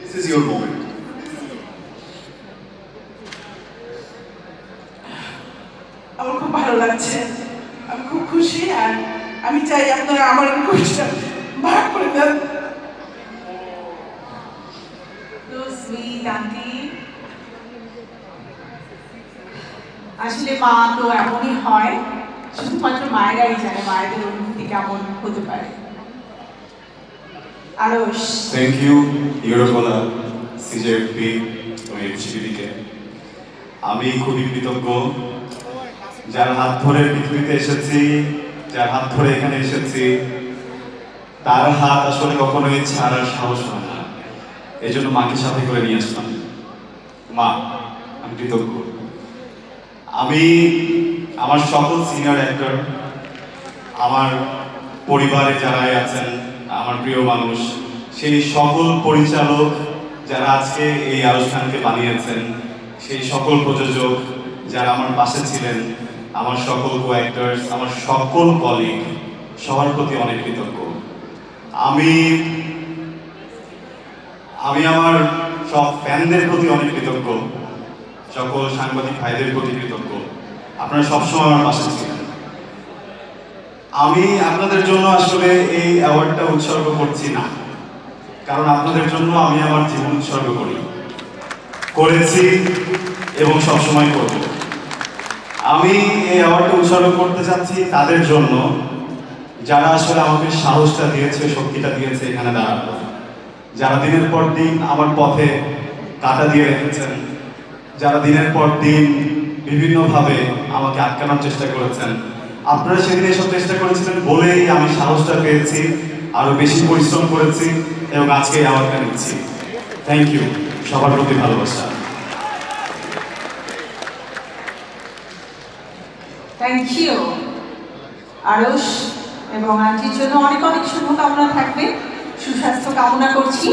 This is your moment. আমার খুব ভালো লাগছে, আমি খুব খুশি, আর আমি চাই আপনারা আমার খুশিটা ভাগ করে দেন। তো সুইট আন্টি, আসলে মা তো এমনই হয়, শুধুমাত্র মায়েরাই জানে মায়েদের অনুভূতি কেমন হতে পারে। আরশ, থ্যাংক ইউ ইউরোপোলা, সিজেএফপি এবং এফসিবিকে। আমি খুবই কৃতজ্ঞ, যার হাত ধরে পৃথিবীতে এসেছি, যার হাত ধরে এখানে এসেছি, তার হাত আসলে কখনোই ছাড়ার সাহস হয় না। এই জন্য মাকে সাথে করে নিয়ে আসলাম। মা, আমি কৃতজ্ঞ। আমি আমার সকল সিনিয়র অ্যাক্টর, আমার পরিবারে যারাই আছেন, আমার প্রিয় মানুষ, সেই সকল পরিচালক যারা আজকে এই আনুষ্ঠানকে বানিয়েছেন, সেই সকল প্রযোজক যারা আমার পাশে ছিলেন, আমার সকল কো অ্যাক্টরস, আমার সকল কলিগ, সবার প্রতি অনেক কৃতজ্ঞ। আমি আমার সব ফ্যানদের প্রতি অনেক কৃতজ্ঞ, সকল সাংবাদিক ভাইদের প্রতি কৃতজ্ঞ। আপনারা সবসময় আমার পাশে ছিলেন। আমি আপনাদের জন্য আসলে এই অ্যাওয়ার্ডটা উৎসর্গ করছি না, কারণ আপনাদের জন্য আমি আমার জীবন উৎসর্গ করেছি এবং সবসময় করব। আমি এই অ্যাওয়ার্ডটা উৎসর্গ করতে চাচ্ছি তাদের জন্য যারা আসলে আমাকে সাহসটা দিয়েছে, শক্তিটা দিয়েছে এখানে দাঁড়ানো, যারা দিনের পর দিন আমার পথে কাঁটা দিয়ে রেখেছেন, যারা দিনের পর দিন বিভিন্নভাবে আমাকে আটকানোর চেষ্টা করেছেন। আপনারা সেদিন এসব চেষ্টা করেছিলেন বলেই আমি সাহসটা পেয়েছি, আরো বেশি পরিশ্রম করেছি এবং আজকে এই অ্যাওয়ার্ডটা নিচ্ছি। থ্যাংক ইউ, সবার প্রতি ভালোবাসা। থ্যাংক ইউ আরশ এবং আন্টির জন্য অনেক অনেক শুভকামনা থাকবে, সুস্বাস্থ্য কামনা করছি।